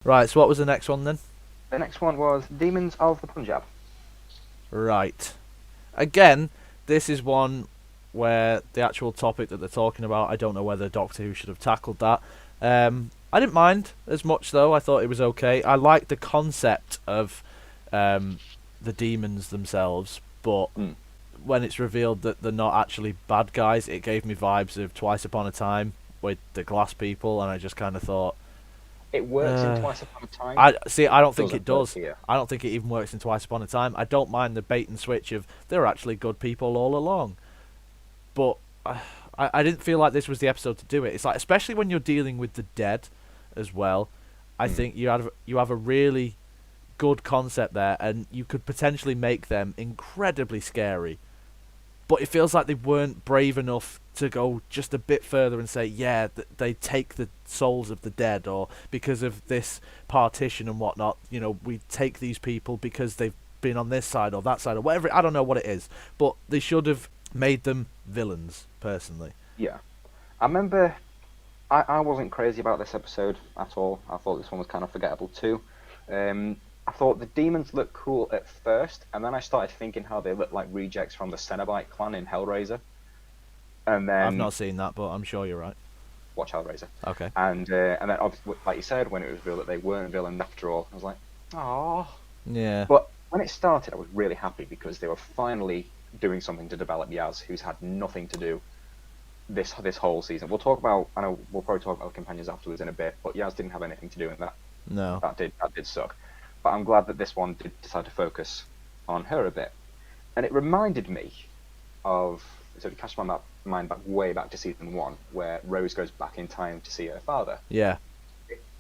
Right, so what was the next one then? The next one was Demons of the Punjab. Right. Again, this is one where the actual topic that they're talking about, I don't know whether Doctor Who should have tackled that. I didn't mind as much, though. I thought it was okay. I liked the concept of the demons themselves, but when it's revealed that they're not actually bad guys, it gave me vibes of Twice Upon a Time with the glass people, and I just kind of thought... It works in Twice Upon a Time. I don't think it does. Here. I don't think it even works in Twice Upon a Time. I don't mind the bait and switch of they're actually good people all along. But I didn't feel like this was the episode to do it. It's like, especially when you're dealing with the dead as well, I think you have a really good concept there, and you could potentially make them incredibly scary. But it feels like they weren't brave enough to go just a bit further and say, yeah, they take the souls of the dead, or because of this partition and whatnot, you know, we take these people because they've been on this side or that side or whatever. I don't know what it is, but they should have made them villains, personally. Yeah. I remember I wasn't crazy about this episode at all. I thought this one was kind of forgettable too. I thought the demons looked cool at first, and then I started thinking how they looked like rejects from the Cenobite clan in Hellraiser. And then I've not seen that, but I'm sure you're right. Watch Hellraiser. Okay. And then, obviously, like you said, when it was revealed that they weren't villains after all, I was like, oh. Yeah. But when it started, I was really happy because they were finally doing something to develop Yaz, who's had nothing to do this whole season. We'll talk about, I know we'll probably talk about the companions afterwards in a bit, but Yaz didn't have anything to do in that. No. That did suck. But I'm glad that this one did decide to focus on her a bit. And it reminded me of, so it cast my mind way back to season 1, where Rose goes back in time to see her father. Yeah.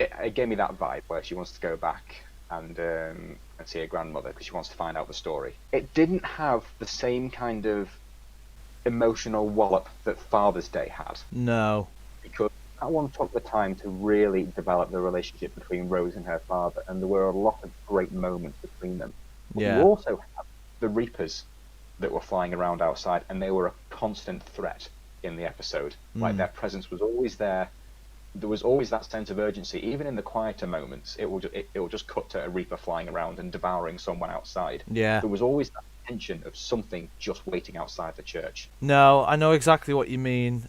It gave me that vibe where she wants to go back and see her grandmother because she wants to find out the story. It didn't have the same kind of emotional wallop that Father's Day had. No. Because that one took the time to really develop the relationship between Rose and her father, and there were a lot of great moments between them. But Yeah. you also had the Reapers that were flying around outside, and they were a constant threat in the episode. Like, their presence was always there. There was always that sense of urgency. Even in the quieter moments, it will just cut to a Reaper flying around and devouring someone outside. Yeah. There was always that tension of something just waiting outside the church. No, I know exactly what you mean.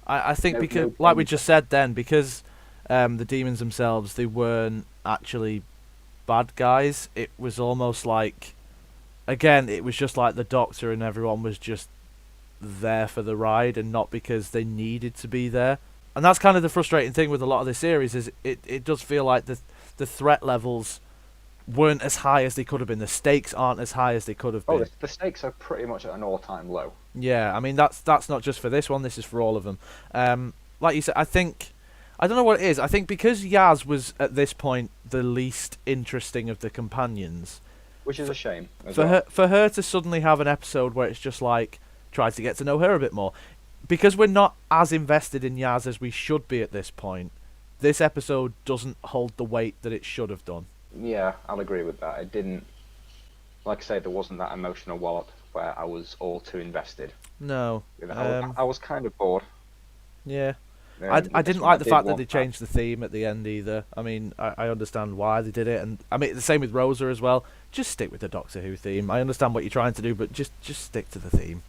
I think because, like we just said then, because the demons themselves, they weren't actually bad guys. It was almost like, again, it was just like the Doctor and everyone was just there for the ride and not because they needed to be there. And that's kind of the frustrating thing with a lot of this series, is it does feel like the threat levels weren't as high as they could have been. The stakes aren't as high as they could have been. Oh, the stakes are pretty much at an all-time low. Yeah, I mean, that's not just for this one, this is for all of them. Like you said, I don't know what it is. I think because Yaz was, at this point, the least interesting of the companions. Which is a shame. For her to suddenly have an episode where it's just like, try to get to know her a bit more. Because we're not as invested in Yaz as we should be at this point, this episode doesn't hold the weight that it should have done. Yeah, I'll agree with that. It didn't, like I say, there wasn't that emotional wallop where I was all too invested. No. I was kind of bored. Yeah. I didn't like the fact that they changed the theme at the end either. I mean, I understand why they did it, and I mean the same with Rosa as well. Just stick with the Doctor Who theme. I understand what you're trying to do, but just stick to the theme.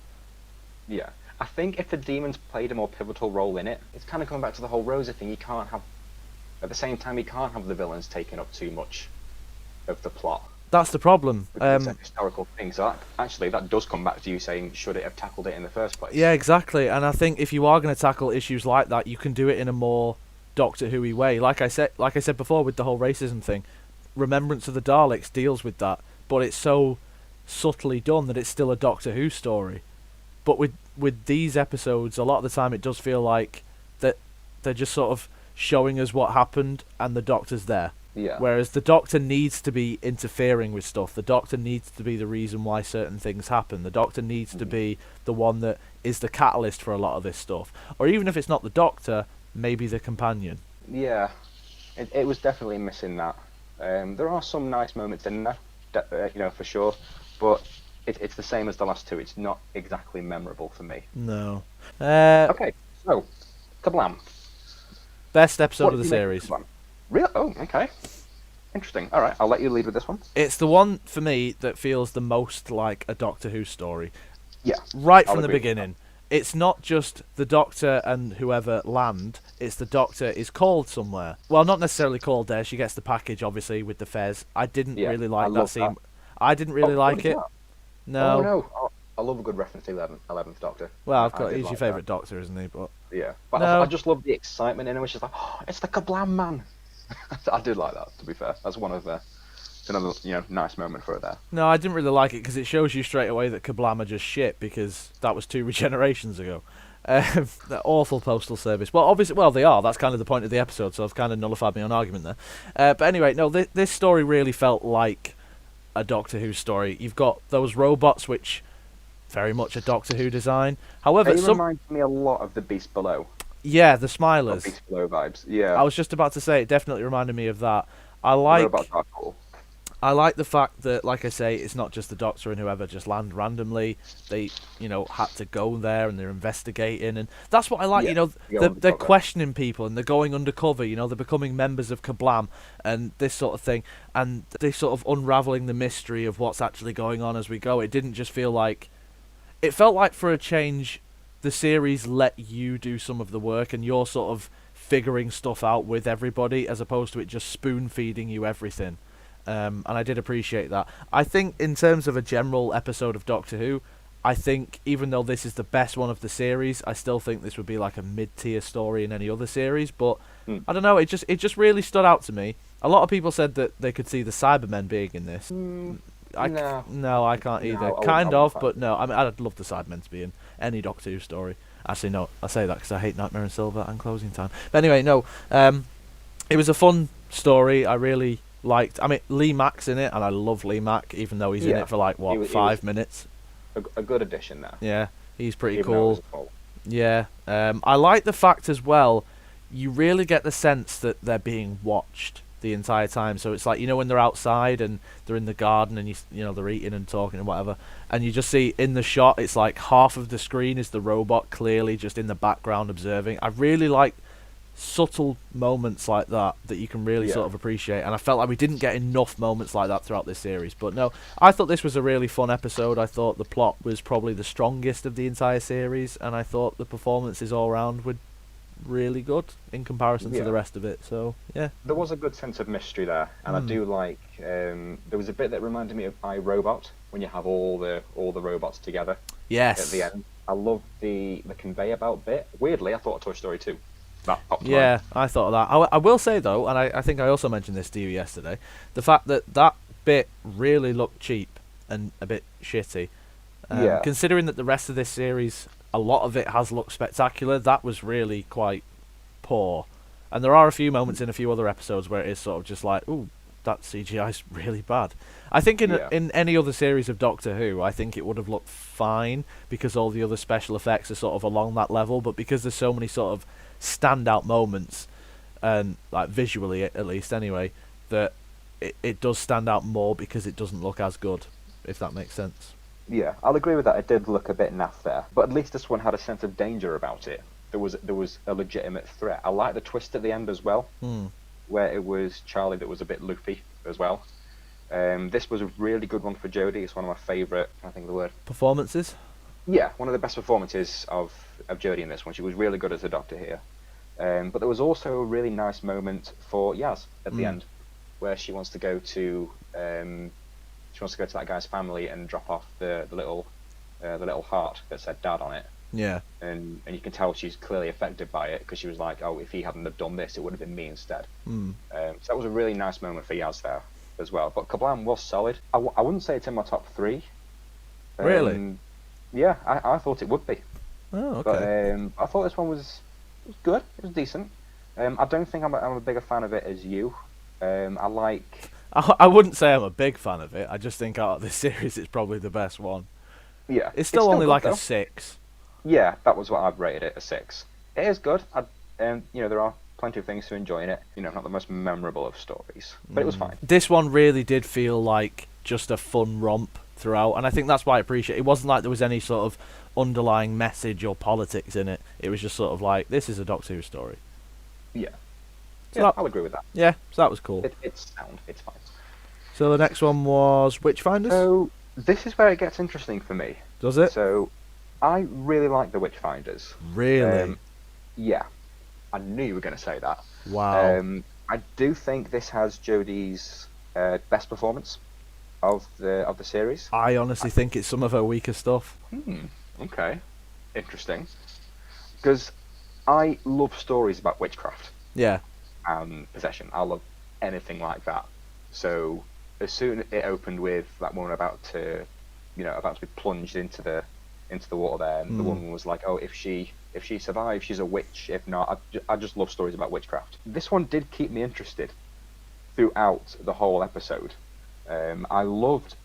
Yeah. I think if the demons played a more pivotal role in it, it's kind of coming back to the whole Rosa thing. You can't have, at the same time, you can't have the villains taking up too much of the plot. That's the problem. It's a historical thing, so that does come back to you saying, should it have tackled it in the first place? Yeah, exactly. And I think if you are going to tackle issues like that, you can do it in a more Doctor Who-y way. Like I said before with the whole racism thing, Remembrance of the Daleks deals with that, but it's so subtly done that it's still a Doctor Who story. But with these episodes, a lot of the time it does feel like that they're just sort of showing us what happened and the Doctor's there. Yeah. Whereas the Doctor needs to be interfering with stuff. The Doctor needs to be the reason why certain things happen. The Doctor needs to be the one that is the catalyst for a lot of this stuff. Or even if it's not the Doctor, maybe the companion. Yeah. It was definitely missing that. There are some nice moments in there, for sure. But it's the same as the last two. It's not exactly memorable for me. No. Okay, so, Kablam. Best episode of the series. Real? Oh, okay. Interesting. All right, I'll let you lead with this one. It's the one for me that feels the most like a Doctor Who story. Yeah. Right I'll from the agree with beginning. It's not just the Doctor and whoever land, it's the Doctor is called somewhere. Well, not necessarily called there, she gets the package, obviously, with the fez. I didn't Yeah, really I like that love scene. that. I didn't really Oh, like what is it. that? No. Oh no, I love a good reference to 11th Doctor. Well, I did he's your like favourite Doctor, isn't he? But that. Yeah, but no. I just love the excitement in it. Which is like, oh, it's the Kablam man. I did like that. To be fair, that's one of another nice moment for it there. No, I didn't really like it because it shows you straight away that Kablam are just shit because that was 2 regenerations ago. That awful postal service. Well, obviously, they are. That's kind of the point of the episode, so I've kind of nullified my own argument there. But anyway, no, this story really felt like a Doctor Who story. You've got those robots, which very much a Doctor Who design. However, It reminds me a lot of the Beast Below. Yeah, the Smilers. Beast Below vibes. Yeah. I was just about to say it definitely reminded me of that. The robots are cool. I like the fact that, like I say, it's not just the Doctor and whoever just land randomly. They, had to go there and they're investigating, and that's what I like. Yeah, They're questioning people and they're going undercover. They're becoming members of Kablam and this sort of thing, and they're sort of unraveling the mystery of what's actually going on as we go. It didn't just feel like. It felt like, for a change, the series let you do some of the work and you're sort of figuring stuff out with everybody, as opposed to it just spoon feeding you everything. And I did appreciate that. I think in terms of a general episode of Doctor Who, I think even though this is the best one of the series, I still think this would be like a mid-tier story in any other series. But I don't know, it just really stood out to me. A lot of people said that they could see the Cybermen being in this. No, I can't either. No, Kind of, but no. I mean, I'd love the Cybermen to be in any Doctor Who story. Actually, no, I say that because I hate Nightmare in Silver and Closing Time. But anyway, no. It was a fun story. I really liked. I mean, Lee Mack's in it, and I love Lee Mack, even though he's in it for like 5 minutes. A good addition there. Yeah, he's pretty Even cool. Yeah, I like the fact as well. You really get the sense that they're being watched the entire time. So it's like, when they're outside and they're in the garden and they're eating and talking and whatever, and you just see in the shot, it's like half of the screen is the robot clearly just in the background observing. I really like subtle moments like that you can really sort of appreciate, and I felt like we didn't get enough moments like that throughout this series. But no, I thought this was a really fun episode. I thought the plot was probably the strongest of the entire series, and I thought the performances all around were really good in comparison to the rest of it. So yeah, there was a good sense of mystery there, and I do like. There was a bit that reminded me of iRobot when you have all the robots together. Yes. At the end, I love the conveyor belt bit. Weirdly, I thought of Toy Story 2. That popped yeah, I thought of that. I will say though, and I think I also mentioned this to you yesterday, the fact that bit really looked cheap and a bit shitty. Considering that the rest of this series, a lot of it has looked spectacular, that was really quite poor. And there are a few moments in a few other episodes where it is sort of just like, ooh, that CGI's really bad. I think in any other series of Doctor Who, I think it would have looked fine because all the other special effects are sort of along that level, but because there's so many sort of standout moments, and like visually at least anyway, that it does stand out more because it doesn't look as good, if that makes sense. Yeah, I'll agree with that. It did look a bit naff there, but at least this one had a sense of danger about it. There was a legitimate threat. I like the twist at the end as well, where it was Charlie that was a bit loopy as well. This was a really good one for Jodie. It's one of my favourite, I think the word, performances. Yeah, one of the best performances of Jodie in this one. She was really good as the Doctor here. But there was also a really nice moment for Yaz at the end, where she wants to go to that guy's family and drop off the little heart that said Dad on it. Yeah. And you can tell she's clearly affected by it, because she was like, oh, if he hadn't have done this, it would have been me instead. So that was a really nice moment for Yaz there as well. But Kablam was solid. I wouldn't say it's in my top 3. Really? Yeah, I thought it would be. Oh, okay. But I thought this one was good. It was decent. I don't think I'm a bigger fan of it as you. I wouldn't say I'm a big fan of it. I just think out of this series, it's probably the best one. Yeah. It's still only good, like though. a 6. Yeah, that was what I've rated it, a 6. It is good. There are plenty of things to enjoy in it. Not the most memorable of stories, but it was fine. This one really did feel like just a fun romp throughout, and I think that's why I appreciate it. It wasn't like there was any sort of underlying message or politics in it. It was just sort of like, this is a Doctor Who story. Yeah. I'll agree with that. Yeah, so that was cool. It's sound. It's fine. So the next one was Witchfinders. So this is where it gets interesting for me. Does it? So I really like the Witchfinders. Really? Yeah. I knew you were going to say that. Wow. I do think this has Jodie's best performance of the series. I honestly think it's some of her weaker stuff. Okay. Interesting. Because I love stories about witchcraft Yeah. and possession. I love anything like that. So as soon as it opened with that woman about to be plunged into the water there, and the woman was like, "Oh, if she survives, she's a witch. If not, I just love stories about witchcraft." This one did keep me interested throughout the whole episode. I loved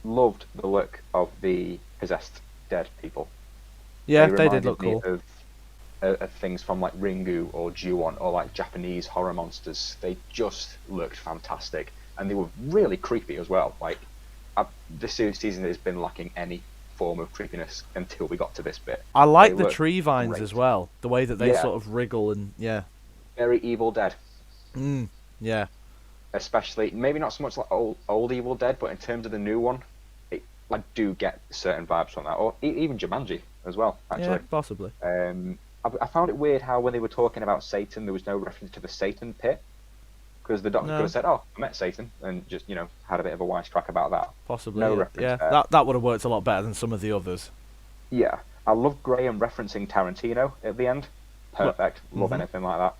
the look of the possessed dead people. Yeah, they did look cool. Of things from like Ringu or Ju-on or like Japanese horror monsters. They just looked fantastic, and they were really creepy as well. Like this season has been lacking any form of creepiness until we got to this bit. I like the tree vines as well. The way that they Yeah. sort of wriggle and Very Evil Dead. Yeah. Especially, maybe not so much like old Evil Dead, but in terms of the new one, I do get certain vibes from that. Or even Jumanji as well, actually. Yeah, possibly. I found it weird how when they were talking about Satan, there was no reference to the Satan pit. Because the Doctor could have said, "Oh, I met Satan," and just, had a bit of a wisecrack about that. Possibly. No reference Yeah, there. that would have worked a lot better than some of the others. Yeah. I love Graham referencing Tarantino at the end. Perfect. Love anything like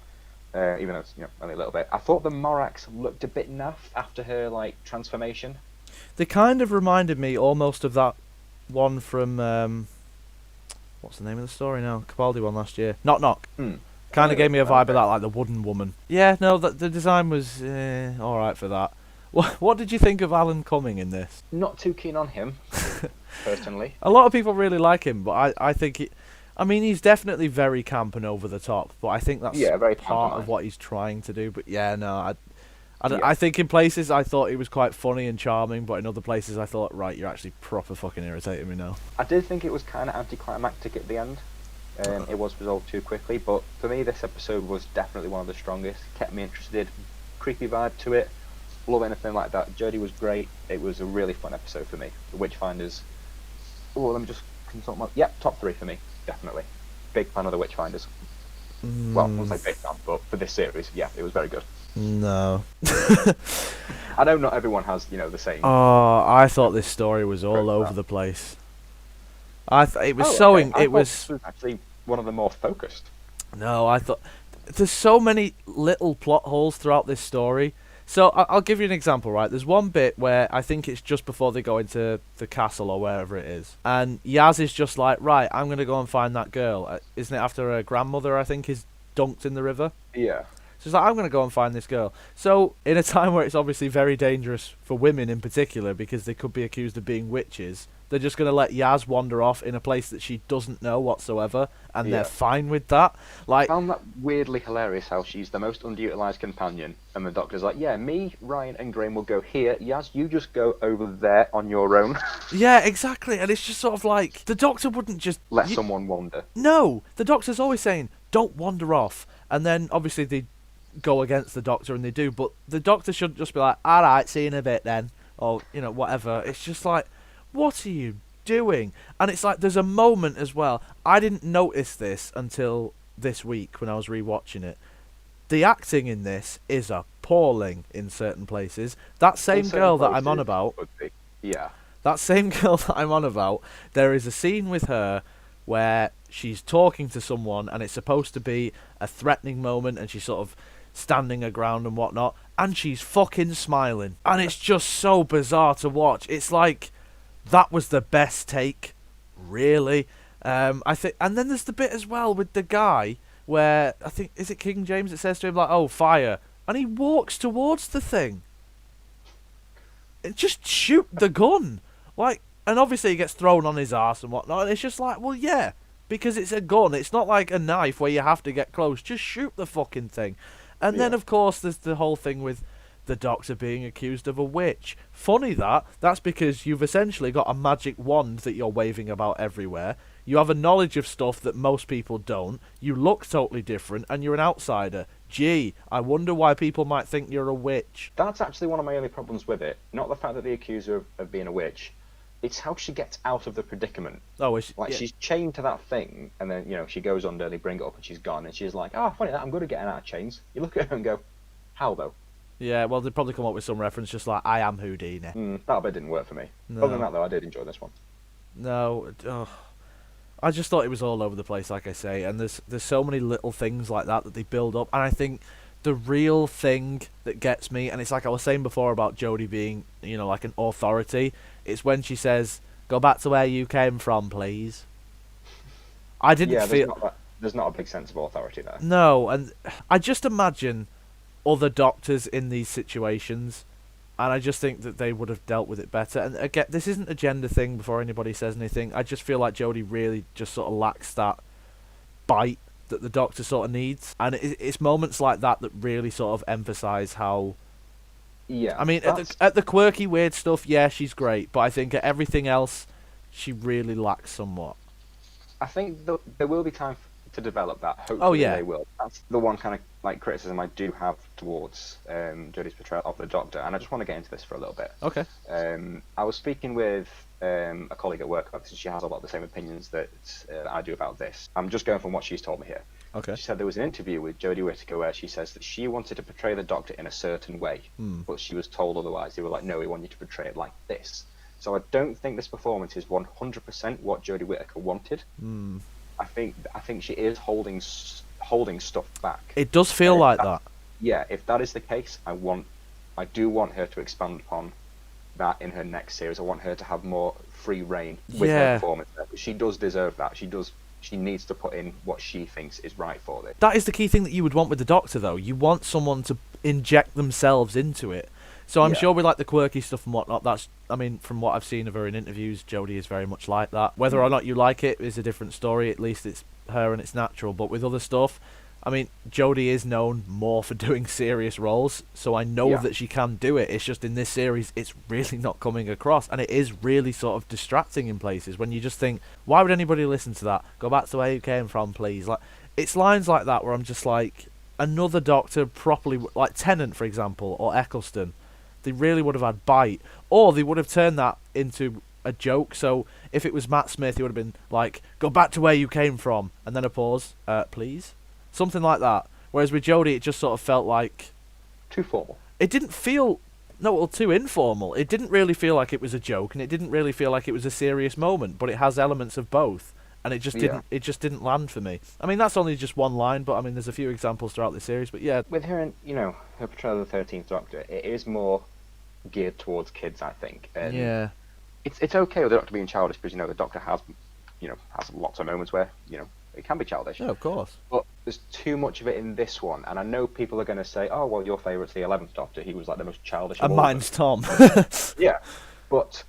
that. Even though it's, only a little bit. I thought the Morax looked a bit naff after her, like, transformation. They kind of reminded me almost of that one from, what's the name of the story now? Capaldi one last year. Knock Knock. Kind of gave me a vibe of that, like the wooden woman. Yeah, no, the design was alright for that. What did you think of Alan Cumming in this? Not too keen on him, personally. A lot of people really like him, but I think he's definitely very camp and over the top, but I think that's very part pantomime. of what he's trying to do. But yeah, no, I think in places I thought he was quite funny and charming, but in other places I thought, right, you're actually proper fucking irritating me now. I did think it was kind of anticlimactic at the end. It was resolved too quickly, but for me this episode was definitely one of the strongest. Kept me interested, creepy vibe to it. Love anything like that. Jodie was great. It was a really fun episode for me. The Witchfinders. Oh, let me just consult my... Yep, top 3 for me, definitely. Big fan of the Witchfinders. Well, I won't say big fan, but for this series, yeah, it was very good. No. I know not everyone has, the same... Oh, I thought this story was all over the place. It was actually one of the more focused. No, I thought there's so many little plot holes throughout this story. So I'll give you an example, right? There's one bit where I think it's just before they go into the castle or wherever it is, and Yaz is just like, right, I'm gonna go and find that girl. Isn't it after her grandmother, I think, is dunked in the river? Yeah. So she's like, I'm gonna go and find this girl. So in a time where it's obviously very dangerous for women in particular because they could be accused of being witches, they're just going to let Yaz wander off in a place that she doesn't know whatsoever, and they're fine with that. Like, I found that weirdly hilarious how she's the most underutilized companion, and the Doctor's like, yeah, me, Ryan, and Graham will go here. Yaz, you just go over there on your own. Yeah, exactly. And it's just sort of like, the Doctor wouldn't just... Let someone wander. No! The Doctor's always saying, don't wander off. And then, obviously, they go against the Doctor, and they do, but the Doctor should just be like, alright, see you in a bit then. Or, whatever. It's just like... What are you doing? And it's like there's a moment as well. I didn't notice this until this week when I was rewatching it. The acting in this is appalling in certain places. That same girl that I'm on about. Yeah. That same girl that I'm on about. There is a scene with her where she's talking to someone and it's supposed to be a threatening moment and she's sort of standing her ground and whatnot, and she's fucking smiling. And it's just so bizarre to watch. It's like... That was the best take, really. I think, and then there's the bit as well with the guy where I think is it King James that says to him like, "Oh, fire," and he walks towards the thing. Just shoot the gun, like, and obviously he gets thrown on his ass and whatnot. And it's just like, well, yeah, because it's a gun. It's not like a knife where you have to get close. Just shoot the fucking thing. And then of course there's the whole thing with the Doctor being accused of a witch. Funny that's because you've essentially got a magic wand that you're waving about everywhere. You have a knowledge of stuff that most people don't. You look totally different, and you're an outsider. Gee, I wonder why people might think you're a witch. That's actually one of my only problems with it. Not the fact that they accuse her of being a witch. It's how she gets out of the predicament. Oh, She's chained to that thing, and then, she goes under, they bring it up, and she's gone, and she's like, oh, funny that, I'm good at getting out of chains. You look at her and go, how, though? Yeah, well, they'd probably come up with some reference just like, I am Houdini. That bit didn't work for me. No. Other than that, though, I did enjoy this one. No, I just thought it was all over the place, like I say, and there's so many little things like that they build up, and I think the real thing that gets me, and it's like I was saying before about Jodie being, like an authority, it's when she says, go back to where you came from, please. I didn't feel... There's not a big sense of authority there. No, and I just imagine other doctors in these situations, and I just think that they would have dealt with it better. And again, this isn't a gender thing before anybody says anything. I just feel like Jodie really just sort of lacks that bite that the Doctor sort of needs. And it's moments like that that really sort of emphasise how... Yeah. I mean, at the quirky, weird stuff, yeah, she's great. But I think at everything else, she really lacks somewhat. I think there will be time to develop that. Hopefully they will. That's the one kind of criticism I do have towards Jodie's portrayal of the Doctor, and I just want to get into this for a little bit. Okay. I was speaking with a colleague at work about this, and she has a lot of the same opinions that I do about this. I'm just going from what she's told me here. Okay. She said there was an interview with Jodie Whittaker where she says that she wanted to portray the Doctor in a certain way, but she was told otherwise. They were like, no, we want you to portray it like this. So I don't think this performance is 100% what Jodie Whittaker wanted. I think she is holding stuff back. It does feel like that. Yeah, if that is the case, I do want her to expand upon that in her next series. I want her to have more free reign with her performance. She does deserve that. She needs to put in what she thinks is right for this. That is the key thing that you would want with the Doctor, though. You want someone to inject themselves into it. So I'm sure with like the quirky stuff and whatnot, from what I've seen of her in interviews, Jodie is very much like that. Whether or not you like it is a different story. At least it's her and it's natural. But with other stuff, Jodie is known more for doing serious roles, so I know that she can do it. It's just in this series, it's really not coming across, and it is really sort of distracting in places when you just think, why would anybody listen to that? Go back to where you came from, please. Like, it's lines like that where I'm just like, another Doctor properly, like Tennant, for example, or Eccleston, they really would have had bite, or they would have turned that into a joke. So if it was Matt Smith, he would have been like, go back to where you came from, and then a pause, please. Something like that. Whereas with Jodie, it just sort of felt like... too formal. It didn't feel... too informal. It didn't really feel like it was a joke, and it didn't really feel like it was a serious moment, but it has elements of both. And it just didn't land for me. That's only just one line, but there's a few examples throughout the series, but yeah. With her, her portrayal of the 13th Doctor, it is more geared towards kids, I think. And yeah. It's okay with the Doctor being childish, because, the Doctor has lots of moments where, it can be childish. Yeah, of course. But there's too much of it in this one, and I know people are going to say, oh, well, your favourite's the 11th Doctor, he was like the most childish of all. And mine's Tom. Yeah, but...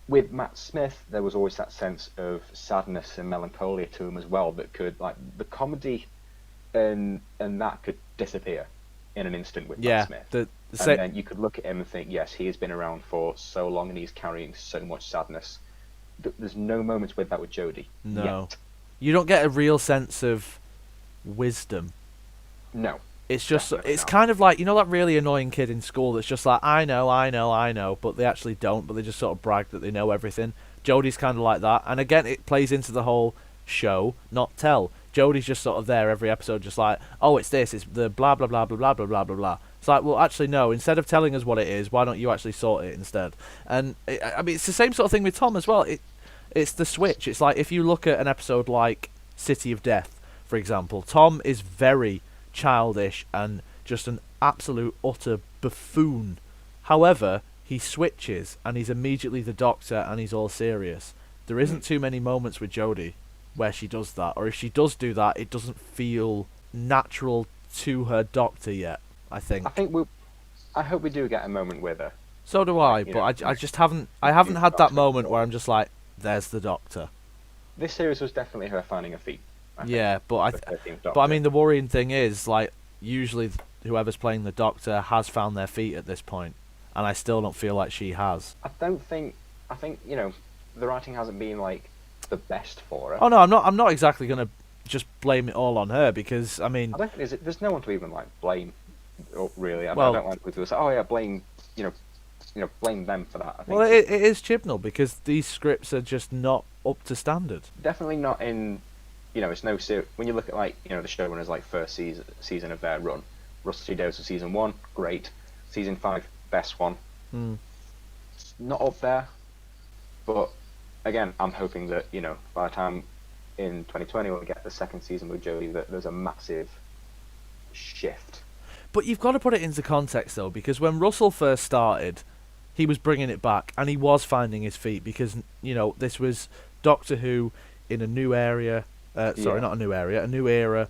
with Matt Smith, there was always that sense of sadness and melancholia to him as well that could, the comedy and that could disappear in an instant with Matt Smith. And then you could look at him and think, yes, he has been around for so long and he's carrying so much sadness. There's no moments with that with Jodie. No. Yet. You don't get a real sense of wisdom. No. It's just, it's kind of like, that really annoying kid in school that's just like, I know, but they actually don't, but they just sort of brag that they know everything. Jodie's kind of like that, and again, it plays into the whole show, not tell. Jodie's just sort of there every episode, just like, oh, it's this, it's the blah, blah, blah, blah, blah, blah, blah, blah, blah. It's like, well, actually, no, instead of telling us what it is, why don't you actually sort it instead? And, it's the same sort of thing with Tom as well. It's the switch. It's like, if you look at an episode like City of Death, for example, Tom is very... childish and just an absolute utter buffoon. However, he switches and he's immediately the Doctor and he's all serious. There isn't too many moments with Jodie where she does that, or if she does do that, it doesn't feel natural to her Doctor yet, I think. I hope we do get a moment with her. So do I, but I just haven't had that moment where I'm just like, there's the Doctor. This series was definitely her finding her feet. Yeah, but the worrying thing is, like, usually whoever's playing the Doctor has found their feet at this point, and I still don't feel like she has. I think the writing hasn't been like the best for her. Oh no, I'm not exactly gonna just blame it all on her, because I mean, I don't think there's no one to even like blame. Really, I well, don't like people who say, "Oh yeah, blame blame them for that." I think well, it is Chibnall, because these scripts are just not up to standard. definitely not in. It's no when you look at like the showrunners like first season of their run. Russell T Davies for season 1, great. Season 5, best one. It's not up there, but again, I'm hoping that by the time in 2020 when we get the second season with Jodie, that there's a massive shift. But you've got to put it into context though, because when Russell first started, he was bringing it back and he was finding his feet, because this was Doctor Who in a new area. Not a new area, a new era,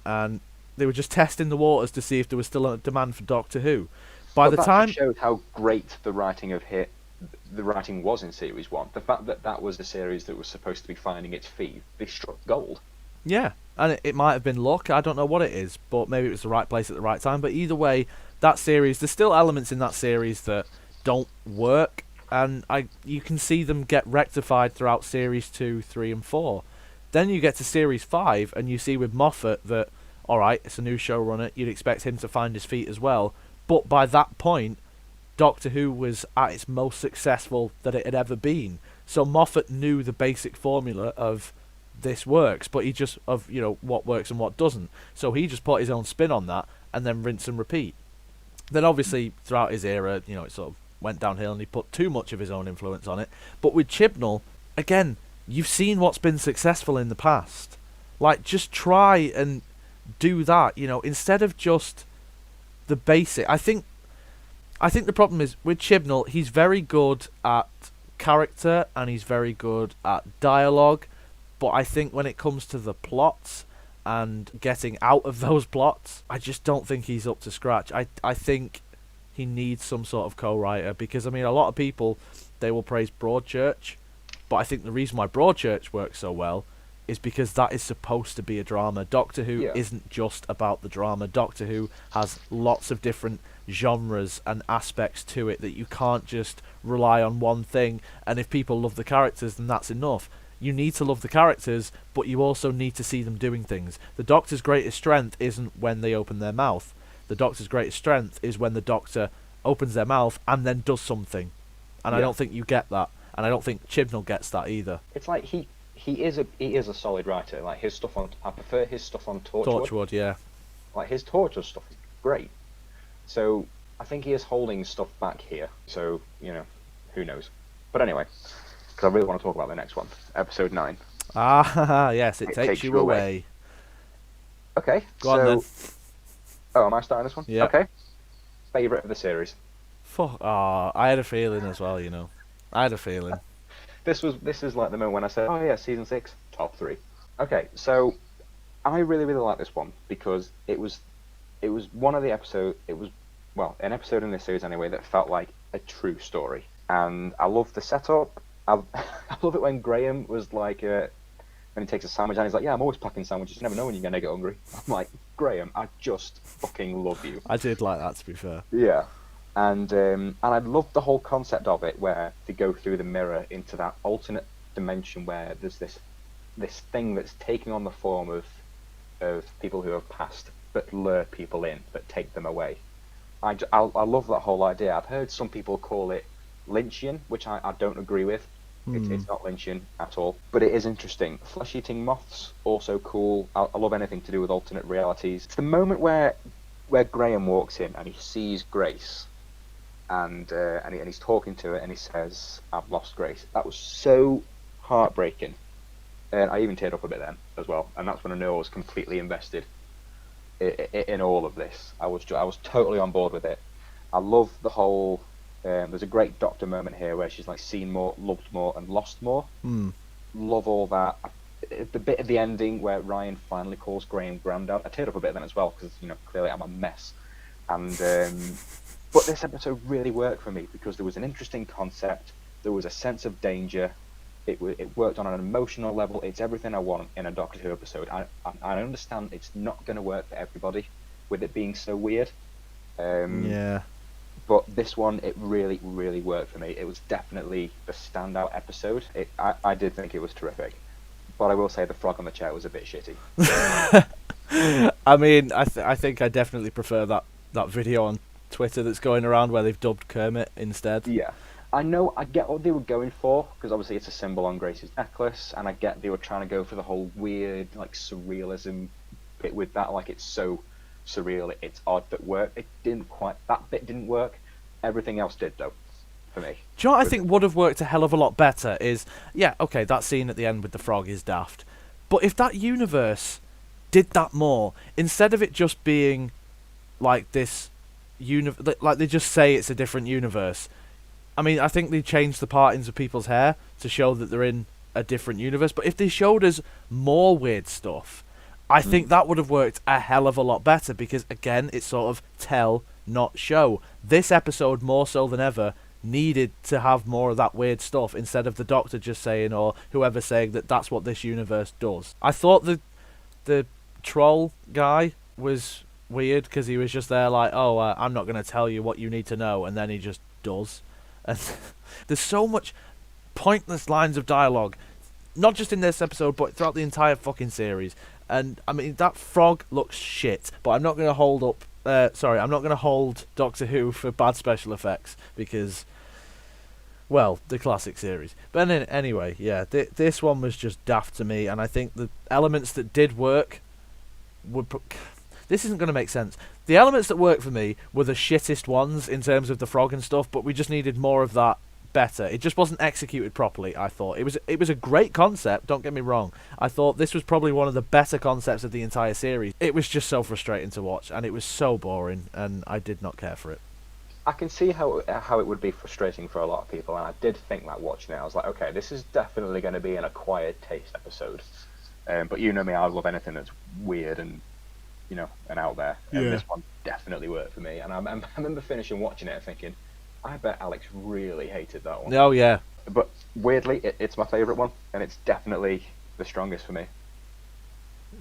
and they were just testing the waters to see if there was still a demand for Doctor Who. By the time that showed how great the writing was in series 1. The fact that was a series that was supposed to be finding its feet, they struck gold. Yeah, and it might have been luck. I don't know what it is, but maybe it was the right place at the right time. But either way, that series, there's still elements in that series that don't work, and you can see them get rectified throughout series 2, 3, and 4. Then you get to series 5, and you see with Moffat that, alright, it's a new showrunner, you'd expect him to find his feet as well. But by that point, Doctor Who was at its most successful that it had ever been. So Moffat knew the basic formula of this works, but he just, what works and what doesn't. So he just put his own spin on that, and then rinse and repeat. Then obviously, throughout his era, it sort of went downhill, and he put too much of his own influence on it. But with Chibnall, again, you've seen what's been successful in the past. Like, just try and do that, instead of just the basic. I think the problem is with Chibnall, he's very good at character and he's very good at dialogue, but I think when it comes to the plots and getting out of those plots, I just don't think he's up to scratch. I think he needs some sort of co-writer, because I mean, a lot of people, they will praise Broadchurch, but I think the reason why Broadchurch works so well is because that is supposed to be a drama. Doctor Who isn't just about the drama. Doctor Who has lots of different genres and aspects to it that you can't just rely on one thing, and if people love the characters, then that's enough. You need to love the characters, but you also need to see them doing things. The Doctor's greatest strength isn't when they open their mouth. The Doctor's greatest strength is when the Doctor opens their mouth and then does something. And I don't think you get that. And I don't think Chibnall gets that either. It's like he is a solid writer. Like his stuff I prefer his stuff on Torchwood. Torchwood, yeah. Like his Torchwood stuff is great. So I think he is holding stuff back here. So who knows? But anyway, because I really want to talk about the next one, episode 9. Ah, yes, it takes you away. Okay, Go on then. Oh, am I starting this one? Yeah. Okay. Favorite of the series. I had a feeling as well. I had a feeling. This is like the moment when I said, "Oh yeah, season 6, top 3." Okay, so I really like this one because it was one of the episodes. It was an episode in this series anyway that felt like a true story, and I love the setup. I love it when Graham was like, when he takes a sandwich and he's like, "Yeah, I'm always packing sandwiches. You never know when you're gonna get hungry." I'm like, Graham, I just fucking love you. I did like that, to be fair. Yeah. And I love the whole concept of it, where they go through the mirror into that alternate dimension where there's this thing that's taking on the form of people who have passed, but lure people in, but take them away. I love that whole idea. I've heard some people call it Lynchian, which I don't agree with. It's not Lynchian at all, but it is interesting. Flesh-eating moths, also cool. I love anything to do with alternate realities. It's the moment where Graham walks in and he sees Grace. And he's talking to her, and he says, "I've lost Grace." That was so heartbreaking, and I even teared up a bit then as well. And that's when I knew I was completely invested in all of this. I was totally on board with it. I love the whole. There's a great Doctor moment here where she's like seen more, loved more, and lost more. Love all that. The bit at the ending where Ryan finally calls Graham Grandad. I teared up a bit then as well because clearly I'm a mess, and. But this episode really worked for me because there was an interesting concept, there was a sense of danger, it worked on an emotional level. It's everything I want in a Doctor Who episode. I understand it's not going to work for everybody with it being so weird. Yeah. But this one, it really worked for me. It was definitely the standout episode. I did think it was terrific. but I will say the frog on the chair was a bit shitty. I mean, I think I definitely prefer that video on Twitter that's going around where they've dubbed Kermit instead. Yeah. I get what they were going for, because obviously it's a symbol on Grace's necklace, and I get they were trying to go for the whole weird, like, surrealism bit with that, like, it's so surreal, it's odd that that bit didn't work. Everything else did, though, for me. Do you know what I think would have worked a hell of a lot better is, yeah, okay, that scene at the end with the frog is daft, but if that universe did that more, instead of it just being like this, like they just say it's a different universe. I mean, I think they changed the partings of people's hair to show that they're in a different universe, but if they showed us more weird stuff, I think that would have worked a hell of a lot better, because, again, it's sort of tell, not show. This episode, more so than ever, needed to have more of that weird stuff, instead of the Doctor just saying, or whoever saying, that that's what this universe does. I thought the troll guy was weird, because he was just there like, oh, I'm not going to tell you what you need to know, and then he just does. And there's so much pointless lines of dialogue, not just in this episode, but throughout the entire fucking series. And I mean, that frog looks shit, but I'm not going to hold up. I'm not going to hold Doctor Who for bad special effects, because, well, the classic series. But anyway, yeah, this one was just daft to me, and I think the elements that did work would. This isn't going to make sense. The elements that worked for me were the shittest ones in terms of the frog and stuff, but we just needed more of that better. It just wasn't executed properly, I thought. It was a great concept, don't get me wrong. I thought this was probably one of the better concepts of the entire series. It was just so frustrating to watch, and it was so boring, and I did not care for it. I can see how it would be frustrating for a lot of people, and I did think that watching it. I was like, okay, this is definitely going to be an acquired taste episode. But you know me, I love anything that's weird and, you know, and out there. And this one definitely worked for me. And I remember finishing watching it and thinking, I bet Alex really hated that one. Oh, yeah. But weirdly, it's my favourite one, and it's definitely the strongest for me.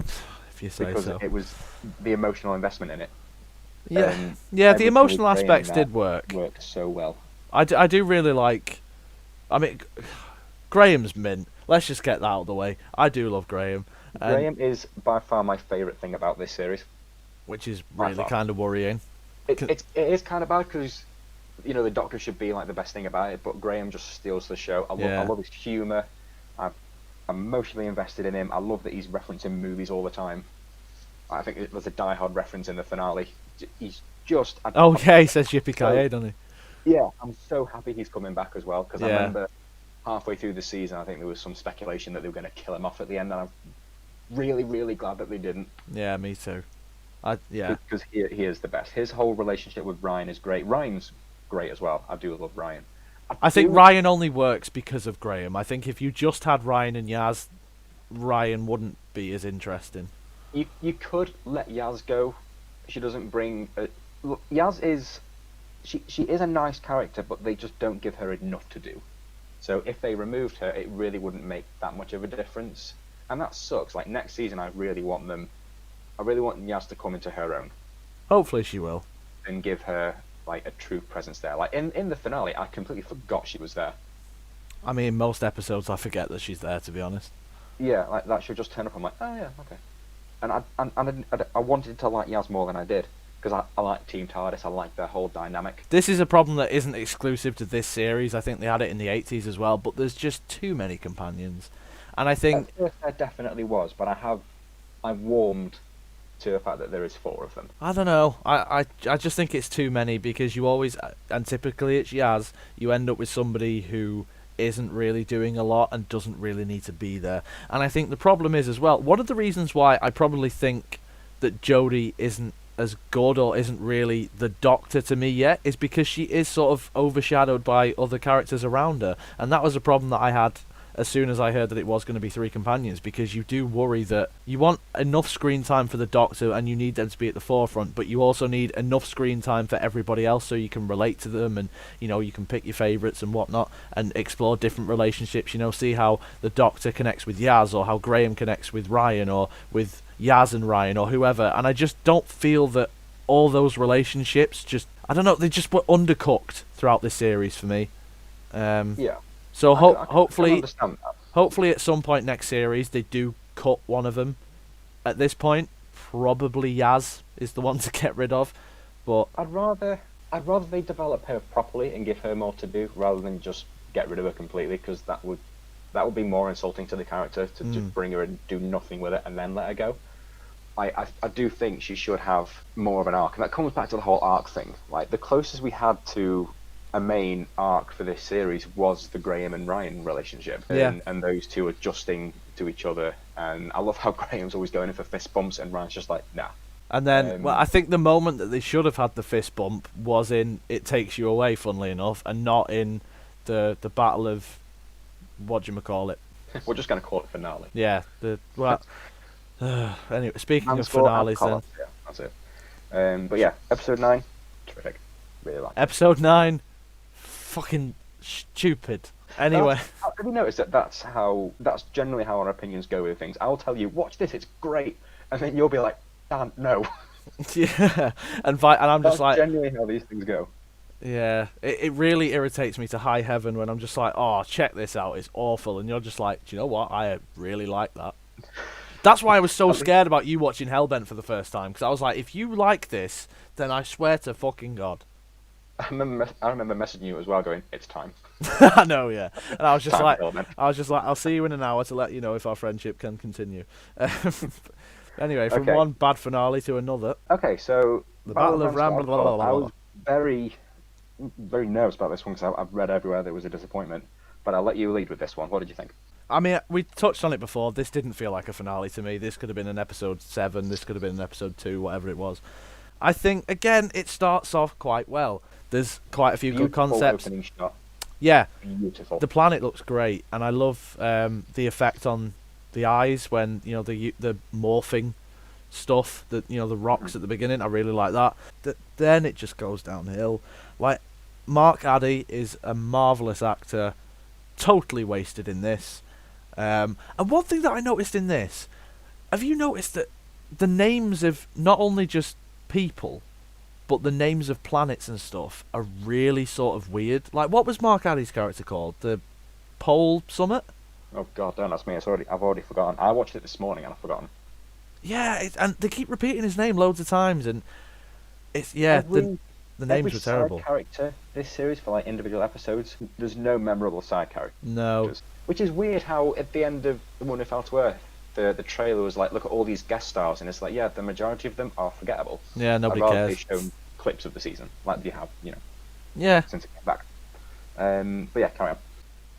If you say because so. It was the emotional investment in it. Yeah, the emotional aspects did work. Worked so well. I do really like... I mean, Graham's mint. Let's just get that out of the way. I do love Graham. Graham is by far my favourite thing about this series. Which is really kind of worrying. It is kind of bad, because, you know, the Doctor should be like the best thing about it, but Graham just steals the show. I love his humour. I'm emotionally invested in him. I love that he's referencing movies all the time. I think there's a Die Hard reference in the finale. He's just... he says Yippee-ki-yay, doesn't he? Yeah, I'm so happy he's coming back as well, because I remember halfway through the season, I think there was some speculation that they were going to kill him off at the end, and I'm really, really glad that they didn't. Yeah, me too. Because he is the best. His whole relationship with Ryan is great. Ryan's great as well. I do love Ryan. I think Ryan only works because of Graham. I think if you just had Ryan and Yaz, Ryan wouldn't be as interesting. You could let Yaz go. She doesn't bring... Look, Yaz is... She is a nice character, but they just don't give her enough to do. So if they removed her, it really wouldn't make that much of a difference. And that sucks. Like, next season, I really want Yaz to come into her own. Hopefully she will. And give her, like, a true presence there. Like, in the finale, I completely forgot she was there. I mean, most episodes I forget that she's there, to be honest. Yeah, like, that she'll just turn up, I'm like, oh yeah, okay. And I wanted to like Yaz more than I did, because I like Team TARDIS, I like their whole dynamic. This is a problem that isn't exclusive to this series. I think they had it in the 80s as well, but there's just too many companions. And I think... At first there definitely was, but I warmed to the fact that there is 4 of them. I don't know. I just think it's too many, because you always... And typically it's Yaz. You end up with somebody who isn't really doing a lot and doesn't really need to be there. And I think the problem is as well, one of the reasons why I probably think that Jodie isn't as good or isn't really the Doctor to me yet is because she is sort of overshadowed by other characters around her. And that was a problem that I had as soon as I heard that it was going to be 3 companions, because you do worry that you want enough screen time for the Doctor and you need them to be at the forefront, but you also need enough screen time for everybody else so you can relate to them, and, you know, you can pick your favourites and whatnot and explore different relationships, you know, see how the Doctor connects with Yaz, or how Graham connects with Ryan, or with Yaz and Ryan, or whoever. And I just don't feel that all those relationships just, I don't know, they just were undercooked throughout this series for me. Yeah. So hopefully, I understand that. Hopefully at some point next series they do cut one of them. At this point, probably Yaz is the one to get rid of. But I'd rather they develop her properly and give her more to do rather than just get rid of her completely, because that would be more insulting to the character to just bring her and do nothing with it and then let her go. I do think she should have more of an arc, and that comes back to the whole arc thing. Like, the closest we had to a main arc for this series was the Graham and Ryan relationship, and those two adjusting to each other. And I love how Graham's always going in for fist bumps, and Ryan's just like, nah. And then, I think the moment that they should have had the fist bump was in It Takes You Away, funnily enough, and not in the battle of whatchamacallit. We're just going to call it finale. Yeah. Anyway, speaking of finales, then. Yeah, that's it. But yeah, episode 9, terrific. Really like it. Episode 9, fucking stupid. Anyway. Have you noticed that that's generally how our opinions go with things? I'll tell you, watch this, it's great. And then you'll be like, Dan, no. Yeah. And I'm just like... That's genuinely how these things go. Yeah, it really irritates me to high heaven when I'm just like, oh, check this out, it's awful. And you're just like, do you know what? I really like that. That's why I was so scared about you watching Hellbent for the first time, because I was like, if you like this, then I swear to fucking God. I remember messaging you as well, going, it's time. I know, yeah. And I was just like, Hellbent. I'll see you in an hour to let you know if our friendship can continue. Anyway, from Okay. one bad finale to another. Okay, so The Battle of Ramble. I was very, very nervous about this one because I've read everywhere there was a disappointment. But I'll let you lead with this one. What did you think? I mean, we touched on it before. This didn't feel like a finale to me. This could have been an episode 7. This could have been an episode 2, whatever it was. I think, again, it starts off quite well. There's quite a few good concepts. Opening shot. Yeah. Beautiful. The planet looks great, and I love the effect on the eyes when, the morphing stuff, the rocks at the beginning. I really like that. Then it just goes downhill. Like, Mark Addy is a marvellous actor, totally wasted in this. And one thing that I noticed in this, have you noticed that the names of not only just people, but the names of planets and stuff are really sort of weird? Like, what was Mark Addy's character called? The Pole Summit? Oh God, don't ask me. I've already forgotten. I watched it this morning and I've forgotten. Yeah, and they keep repeating his name loads of times, and it's the names were terrible. Side character this series for like individual episodes, there's no memorable side character. No. Which is weird how at the end of The One Who Fell to Earth, the trailer was like, look at all these guest stars, and it's like, yeah, the majority of them are forgettable. Yeah, nobody I'd rather cares. they shown clips of the season, like you have, Yeah. since it came back. But yeah, carry on.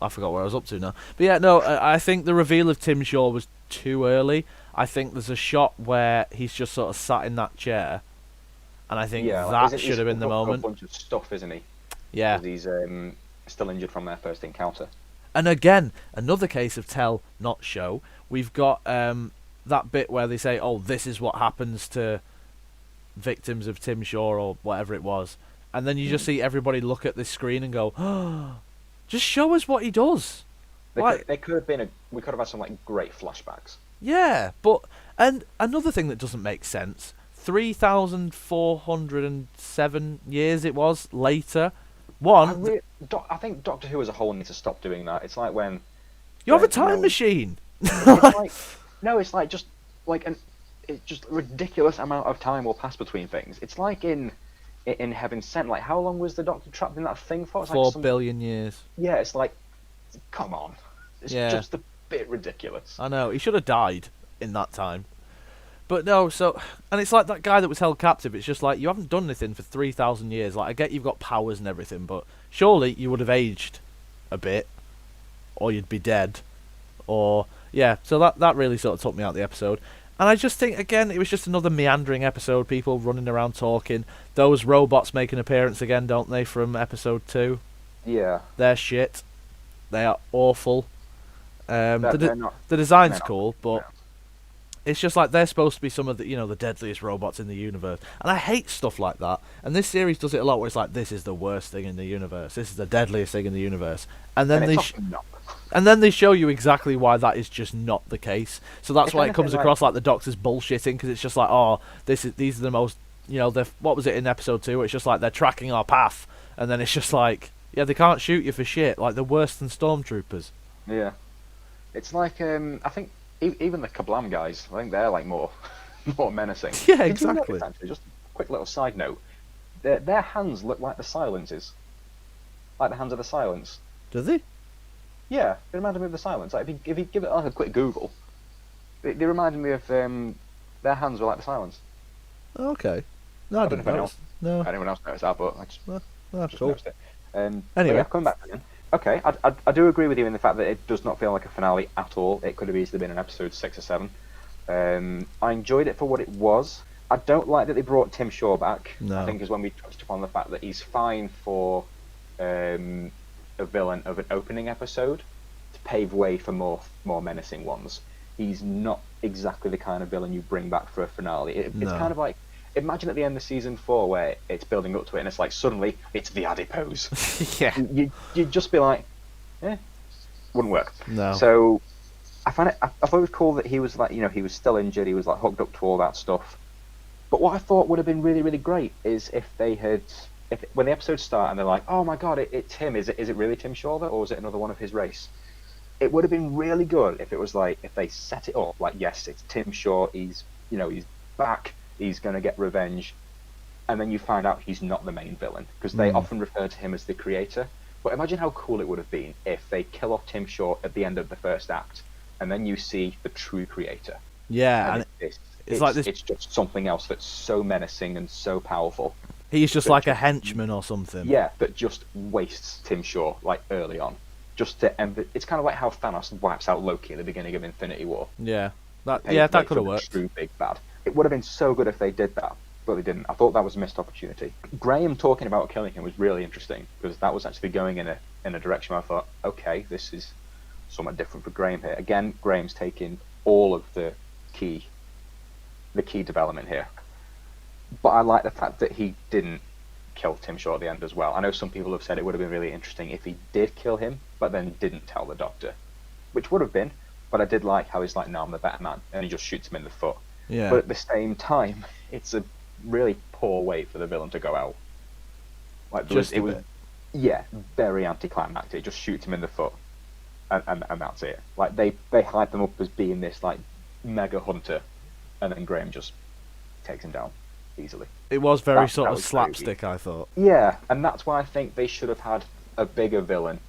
I forgot where I was up to now. But yeah, no, I think the reveal of Tim Shaw was too early. I think there's a shot where he's just sort of sat in that chair, and I think that should have been the moment. A bunch of stuff, isn't he? Yeah. 'Cause he's still injured from their first encounter. And again, another case of tell, not show. We've got that bit where they say, oh, this is what happens to victims of Tim Shaw or whatever it was. And then you just see everybody look at this screen and go, oh, just show us what he does. We could have had some like great flashbacks. Yeah, and another thing that doesn't make sense, 3,407 years it was later. I think Doctor Who as a whole needs to stop doing that. It's like when you have a time machine. It's like just a ridiculous amount of time will pass between things. It's like in Heaven Sent. Like, how long was the Doctor trapped in that thing for? It's 4 billion years. Yeah, it's like, come on, it's just a bit ridiculous. I know, he should have died in that time. But no, and it's like that guy that was held captive. It's just like, you haven't done anything for 3,000 years. Like, I get you've got powers and everything, but surely you would have aged a bit, or you'd be dead, or so that really sort of took me out of the episode. And I just think, again, it was just another meandering episode, people running around talking. Those robots make an appearance again, don't they, from episode 2? Yeah. They're shit. They are awful. The design's cool, but it's just like they're supposed to be some of the, the deadliest robots in the universe. And I hate stuff like that. And this series does it a lot where it's like, this is the worst thing in the universe. This is the deadliest thing in the universe. And then they show you exactly why that is just not the case. So that's why it comes across like the Doctor's bullshitting, because it's just like, oh, these are the most, what was it in episode 2? It's just like they're tracking our path. And then it's just like, yeah, they can't shoot you for shit. Like, they're worse than stormtroopers. Yeah. It's like I think even the Kablam guys, I think they're like more more menacing. Yeah, Did you exactly. notice, actually, just a quick little side note, their hands look like the silences, like the hands of the silence. Does he? Yeah, they reminded me of the silence. Like if you give it like a quick Google, they reminded me of their hands were like the silence. Okay. No, I I don't didn't know if notice. No. anyone else noticed that, but I No, that's just cool. noticed it. But Anyway. yeah, coming back again. Okay, I do agree with you in the fact that it does not feel like a finale at all. It could have easily been an episode 6 or 7. I enjoyed it for what it was. I don't like that they brought Tim Shaw back. No. I think is when we touched upon the fact that he's fine for a villain of an opening episode to pave way for more menacing ones. He's not exactly the kind of villain you bring back for a finale. It's No. kind of like, imagine at the end of season 4 where it's building up to it and it's like suddenly it's the adipose. Yeah. You'd just be like, wouldn't work. No. So I thought it was cool that he was like, he was still injured, he was like hooked up to all that stuff. But what I thought would have been really, really great is if they had, when the episodes start and they're like, oh my god, it's him. Is it really Tim Shaw or is it another one of his race? It would have been really good if it was like, if they set it up like, yes, it's Tim Shaw. He's back. He's gonna get revenge, and then you find out he's not the main villain because they often refer to him as the creator. But imagine how cool it would have been if they kill off Tim Shaw at the end of the first act, and then you see the true creator. Yeah, and it's like this. It's just something else that's so menacing and so powerful. He's just like a henchman or something. Yeah, that just wastes Tim Shaw like early on, just to end. It's kind of like how Thanos wipes out Loki at the beginning of Infinity War. Yeah, that Paved way could have for the worked. True big bad. It would have been so good if they did that, but they didn't. I thought that was a missed opportunity. Graham talking about killing him was really interesting because that was actually going in a direction where I thought, okay, this is somewhat different for Graham here. Again, Graham's taking all of the key development here. But I like the fact that he didn't kill Tim Shaw at the end as well. I know some people have said it would have been really interesting if he did kill him, but then didn't tell the Doctor, which would have been. But I did like how he's like, no, I'm the better man, and he just shoots him in the foot. Yeah. But at the same time, it's a really poor way for the villain to go out. Like Just it was, yeah, very anticlimactic. Just shoots him in the foot, and that's it. Like they hype them up as being this like mega hunter, and then Graham just takes him down easily. It was very That sort of was slapstick, I thought. Yeah, and that's why I think they should have had a bigger villain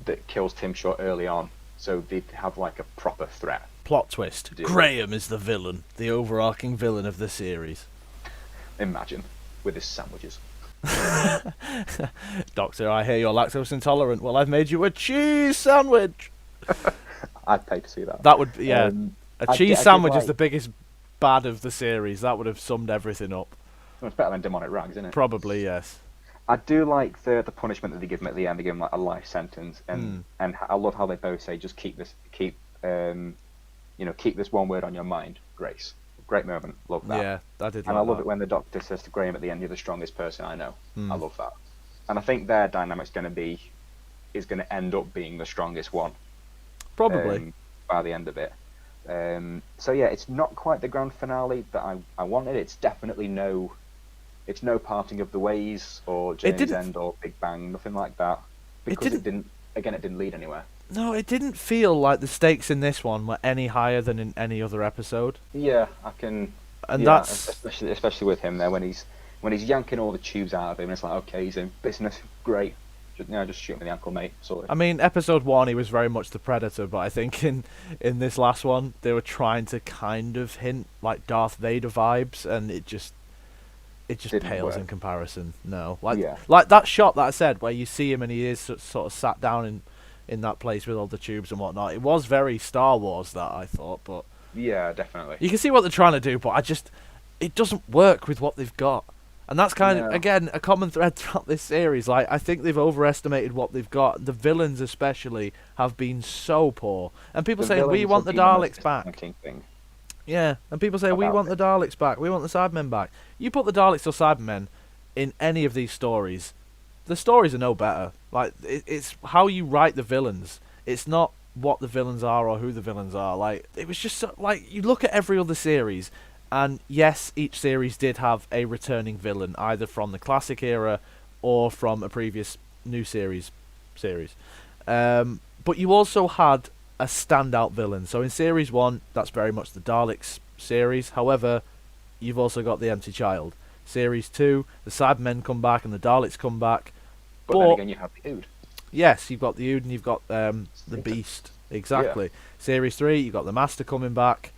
that kills Tim Shaw early on, so they'd have like a proper threat. Plot twist. Graham is the villain, the overarching villain of the series. Imagine, with his sandwiches. Doctor, I hear you're lactose intolerant. Well, I've made you a cheese sandwich. I'd pay to see that. That would, yeah. A cheese sandwich is like- the biggest bad of the series. That would have summed everything up. It's better than demonic rags, isn't it? Probably, yes. I do like the punishment that they give him at the end. They give him like a life sentence, and I love how they both say, just keep this one word on your mind, Grace. Great moment, love that. Yeah, I did. And like I love that. it when the Doctor says to Graham at the end, "You're the strongest person I know." I love that, and I think their dynamic's going to end up being the strongest one. Probably. By the end of it. So yeah, it's not quite the grand finale that I wanted. It's definitely no parting of the ways or Journey's End or Big Bang, nothing like that. Because it didn't lead anywhere. No, it didn't feel like the stakes in this one were any higher than in any other episode. Yeah, I can. And yeah, that's especially with him there when he's yanking all the tubes out of him. It's like, okay, he's in business, great. Just shoot him in the ankle, mate. Sorry. I mean, episode 1, he was very much the Predator, but I think in this last one, they were trying to kind of hint like Darth Vader vibes, and it just Didn't pales work. in comparison. No, like Yeah. like that shot that I said where you see him and he is sort of sat down in that place with all the tubes and whatnot. It was very Star Wars, that I thought, but Yeah, definitely. you can see what they're trying to do, but it doesn't work with what they've got. And that's kind of, again, a common thread throughout this series. Like, I think they've overestimated what they've got. The villains, especially, have been so poor. And people say, we want the Daleks back. Thing. Yeah, and people say, we want the Daleks back. We want the Cybermen back. You put the Daleks or Cybermen in any of these stories, the stories are no better. Like, it's how you write the villains. It's not what the villains are or who the villains are. Like, it was just, like, you look at every other series, and yes, each series did have a returning villain, either from the classic era or from a previous new series. But you also had a standout villain. So in series 1, that's very much the Daleks series. However, you've also got the Empty Child. Series 2, the Cybermen come back and the Daleks come back. But then again, you have the Ood. Yes, you've got the Ood and you've got the Beast. Exactly. Yeah. Series 3, you've got the Master coming back.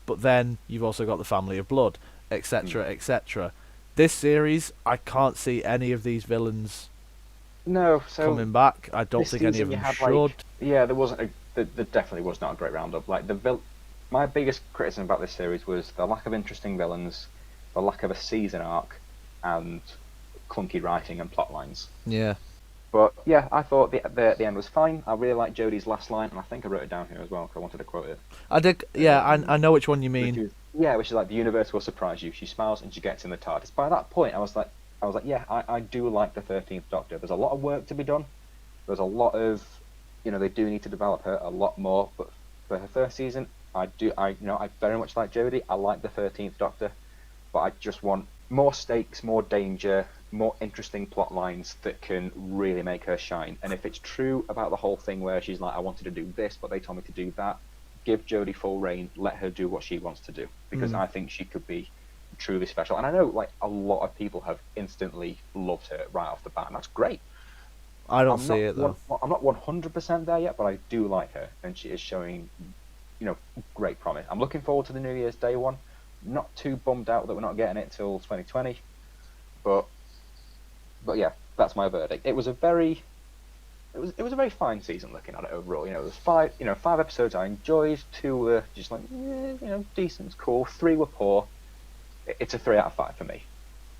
But then you've also got the Family of Blood, etc., etc. This series, I can't see any of these villains coming back. I don't think any of them should. There wasn't. There definitely was not a great roundup. Like my biggest criticism about this series was the lack of interesting villains, the lack of a season arc, and clunky writing and plot lines. Yeah. But yeah, I thought the end was fine. I really liked Jodie's last line, and I think I wrote it down here as well because I wanted to quote it. I did. Yeah, I know which one you mean. Which is like, the universe will surprise you. She smiles and she gets in the TARDIS. By that point, I was like, yeah, I do like the 13th Doctor. There's a lot of work to be done. There's a lot of, they do need to develop her a lot more. But for her first season, I very much like Jodie. I like the 13th Doctor, but I just want more stakes, more danger, more interesting plot lines that can really make her shine. And if it's true about the whole thing where she's like, I wanted to do this, but they told me to do that, give Jodie full reign, let her do what she wants to do, because I think she could be truly special. And I know like a lot of people have instantly loved her right off the bat, and that's great. I don't see it though. I'm not 100% there yet, but I do like her, and she is showing, great promise. I'm looking forward to the New Year's Day one. Not too bummed out that we're not getting it till 2020, but yeah, that's my verdict. It was a very fine season looking at it overall. It was 5 episodes I enjoyed. 2 were just like, decent, cool. 3 were poor. It's a 3 out of 5 for me.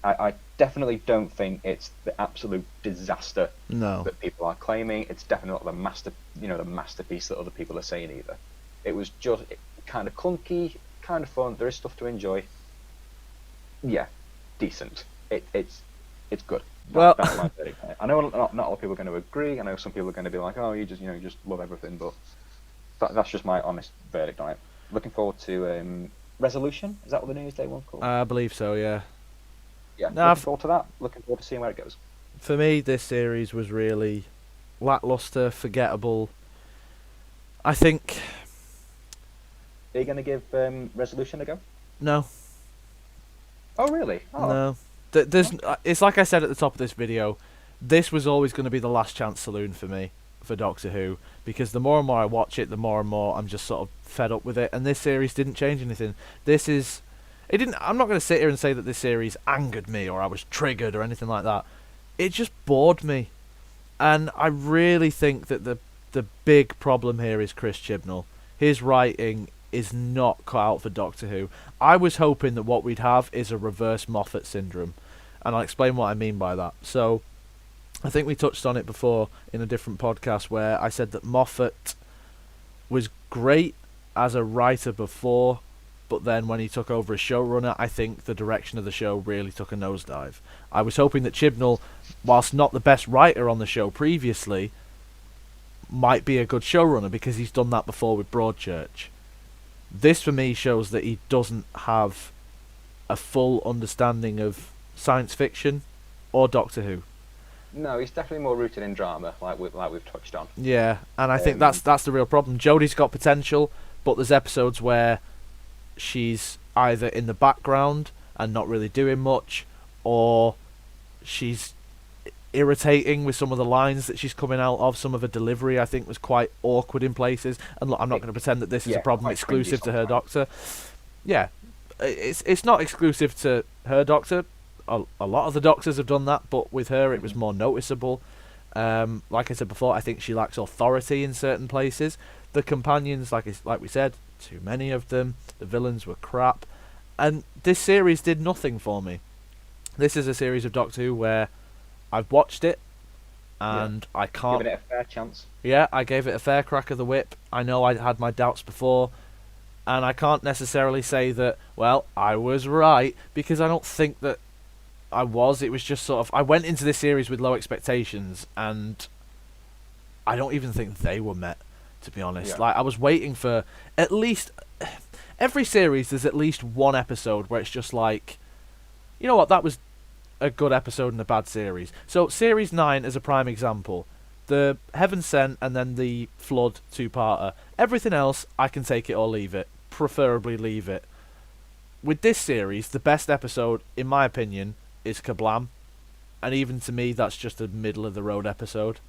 I definitely don't think it's the absolute disaster that people are claiming. It's definitely not the masterpiece that other people are saying either. It was just kind of clunky, kind of fun. There is stuff to enjoy. Yeah, decent. It's good. That's my verdict. I know not a lot of people are going to agree. I know some people are going to be like, "Oh, you just love everything," but that's just my honest verdict on it. Looking forward to Resolution. Is that what the New Year's Day one's called? I believe so. Yeah. Yeah. Looking forward to that. Looking forward to seeing where it goes. For me, this series was really lackluster, forgettable. I think. Are you going to give Resolution a go? No. Oh, really? Oh. No. It's like I said at the top of this video, this was always going to be the last chance saloon for me, for Doctor Who, because the more and more I watch it, the more and more I'm just sort of fed up with it, and this series didn't change anything. I'm not going to sit here and say that this series angered me, or I was triggered, or anything like that. It just bored me, and I really think that the big problem here is Chris Chibnall. His writing is not cut out for Doctor Who. I was hoping that what we'd have is a reverse Moffat syndrome, and I'll explain what I mean by that. So, I think we touched on it before in a different podcast where I said that Moffat was great as a writer before, but then when he took over as showrunner, I think the direction of the show really took a nosedive. I was hoping that Chibnall, whilst not the best writer on the show previously, might be a good showrunner because he's done that before with Broadchurch. This for me shows that he doesn't have a full understanding of science fiction or Doctor Who. No, he's definitely more rooted in drama, like we've touched on. Yeah, and I think that's the real problem. Jodie's got potential, but there's episodes where she's either in the background and not really doing much, or she's irritating with some of the lines that she's coming out of. Some of her delivery, I think, was quite awkward in places. And look, I'm not going to pretend that this is a problem exclusive to her Doctor. Yeah, it's not exclusive to her Doctor. A lot of the Doctors have done that, but with her it was more noticeable. Like I said before, I think she lacks authority in certain places. The companions, like we said, too many of them. The villains were crap. And this series did nothing for me. This is a series of Doctor Who where I've watched it, and I can't... Giving it a fair chance. Yeah, I gave it a fair crack of the whip. I know I had my doubts before, and I can't necessarily say that, well, I was right, because I don't think that I was. It was just sort of... I went into this series with low expectations, and I don't even think they were met, to be honest. Yeah. Like, I was waiting for at least... Every series, there's at least one episode where it's just like, you know what, that was a good episode in a bad series. So, Series 9 is a prime example. The Heaven Sent and then the Flood two-parter. Everything else, I can take it or leave it. Preferably leave it. With this series, the best episode, in my opinion, is Kablam. And even to me, that's just a middle-of-the-road episode.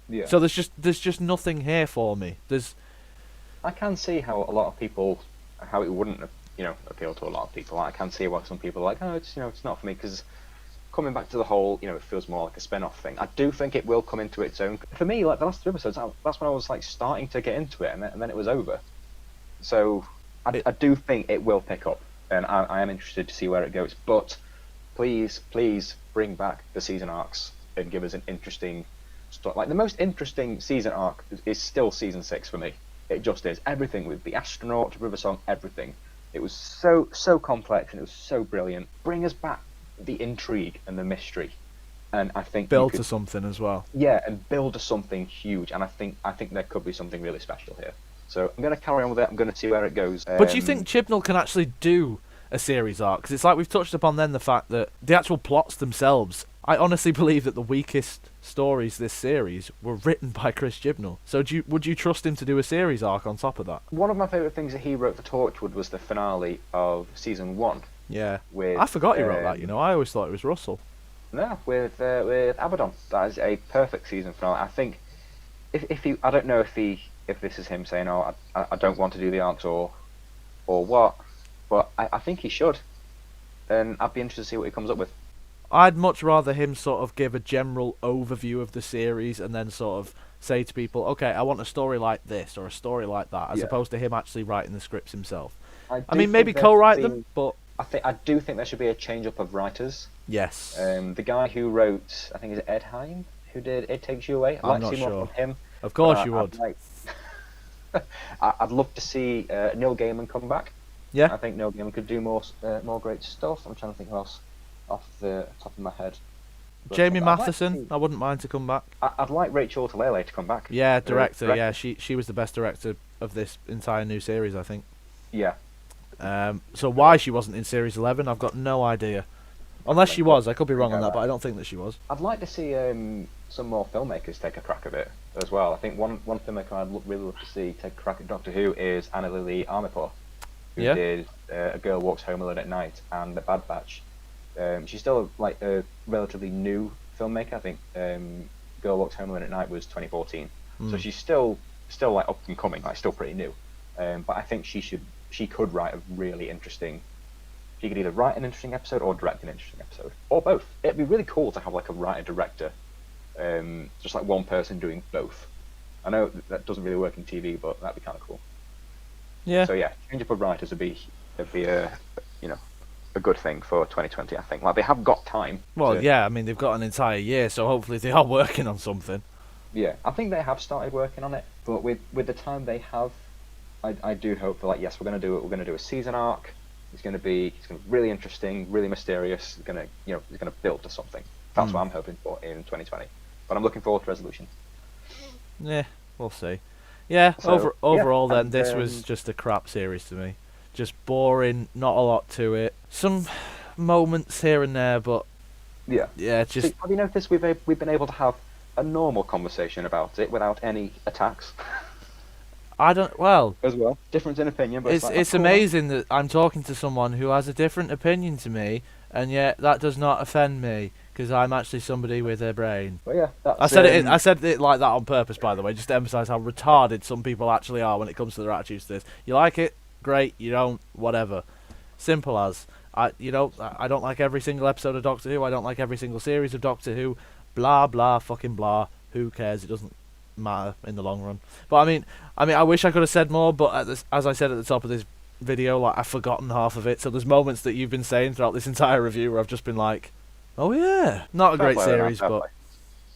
Yeah. So there's just nothing here for me. I can see how a lot of people, how it wouldn't, appeal to a lot of people. I can see why some people are like, oh, it's not for me, because coming back to the whole, it feels more like a spin-off thing. I do think it will come into its own. For me, like the last 3 episodes, that's when I was like starting to get into it, and then it was over. So I do think it will pick up, and I am interested to see where it goes. But please bring back the season arcs and give us an interesting story. Like the most interesting season arc is still season 6 for me. It just is. Everything with the astronaut, River Song, everything. It was so complex and it was so brilliant. Bring us back the intrigue and the mystery, and I think build to something as well. Yeah, and build to something huge. And I think there could be something really special here. So I'm going to carry on with it. I'm going to see where it goes. But do you think Chibnall can actually do a series arc? Because it's like we've touched upon then the fact that the actual plots themselves, I honestly believe that the weakest stories this series were written by Chris Chibnall. So would you trust him to do a series arc on top of that? One of my favourite things that he wrote for Torchwood was the finale of season 1. Yeah, with, I forgot he wrote that. I always thought it was Russell. No, with Abaddon. That is a perfect season finale. I think if he, I don't know if this is him saying, oh, I don't want to do the arcs or what, but I think he should, and I'd be interested to see what he comes up with. I'd much rather him sort of give a general overview of the series and then sort of say to people, okay, I want a story like this or a story like that, as opposed to him actually writing the scripts himself. I mean, maybe co-write them, but I do think there should be a change-up of writers. Yes. The guy who wrote, I think is Ed Heim, who did It Takes You Away. I'm not sure. More from him. Of course you would. I'd love to see Neil Gaiman come back. Yeah. I think Neil Gaiman could do more great stuff. I'm trying to think who else off the top of my head. But Jamie Matheson, I wouldn't mind to come back. I'd like Rachel Talalay to come back. Yeah, director. Yeah, she was the best director of this entire new series, I think. Yeah. So why she wasn't in Series 11, I've got no idea. Unless she was, I could be wrong on that, but I don't think that she was. I'd like to see some more filmmakers take a crack at it as well. I think one filmmaker I'd really love to see take a crack at Doctor Who is Anna Lily Armipour, who did A Girl Walks Home Alone at Night and The Bad Batch. She's still like a relatively new filmmaker. I think Girl Walks Home Alone at Night was 2014, so she's still like up and coming, like still pretty new. But I think she could write a really interesting. She could either write an interesting episode or direct an interesting episode, or both. It'd be really cool to have like a writer-director, just like one person doing both. I know that doesn't really work in TV, but that'd be kind of cool. Yeah. So yeah, change up of writers would be a good thing for 2020. I think like they have got time. Well, yeah, I mean they've got an entire year, so hopefully they are working on something. Yeah, I think they have started working on it, but with the time they have, I do hope that yes, we're going to do it. We're going to do a season arc. It's going to be really interesting, really mysterious. It's going to build to something. That's what I'm hoping for in 2020. But I'm looking forward to Resolution. Yeah, we'll see. Yeah, So, overall yeah, then, this was just a crap series to me. Just boring, not a lot to it. Some moments here and there, but yeah. Just. See, have you noticed we've been able to have a normal conversation about it without any attacks? As well. Difference in opinion, but it's cool. amazing that I'm talking to someone who has a different opinion to me, and yet that does not offend me because I'm actually somebody with a brain. Well, yeah, I said it like that on purpose, by the way, just to emphasise how retarded some people actually are when it comes to their attitudes to this. You like it, great. You don't, whatever. Simple as. I don't like every single episode of Doctor Who. I don't like every single series of Doctor Who. Blah blah fucking blah. Who cares? It doesn't matter in the long run. But I mean, I wish I could have said more. But as I said at the top of this video, like I've forgotten half of it. So there's moments that you've been saying throughout this entire review where I've just been like, oh yeah, not a great series, but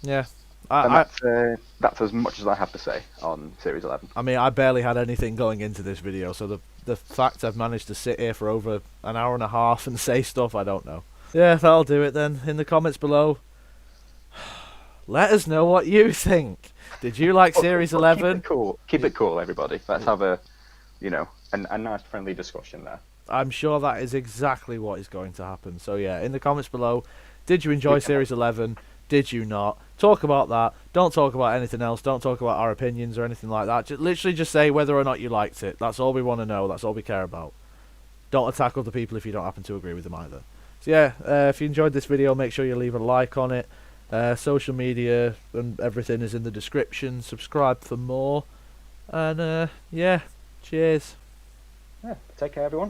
yeah. That's as much as I have to say on Series 11. I mean, I barely had anything going into this video, so the fact I've managed to sit here for over an hour and a half and say stuff, I don't know. Yeah, that'll do it then. In the comments below, let us know what you think. Did you like Series 11? Keep it cool, everybody. Let's have a nice friendly discussion there. I'm sure that is exactly what is going to happen. So yeah, in the comments below, did you enjoy Series 11? Did you not? Talk about that. Don't talk about anything else. Don't talk about our opinions or anything like that. Literally just say whether or not you liked it. That's all we want to know. That's all we care about. Don't attack other people if you don't happen to agree with them either. So yeah, if you enjoyed this video, make sure you leave a like on it. Social media and everything is in the description. Subscribe for more. And yeah, cheers. Yeah, take care, everyone.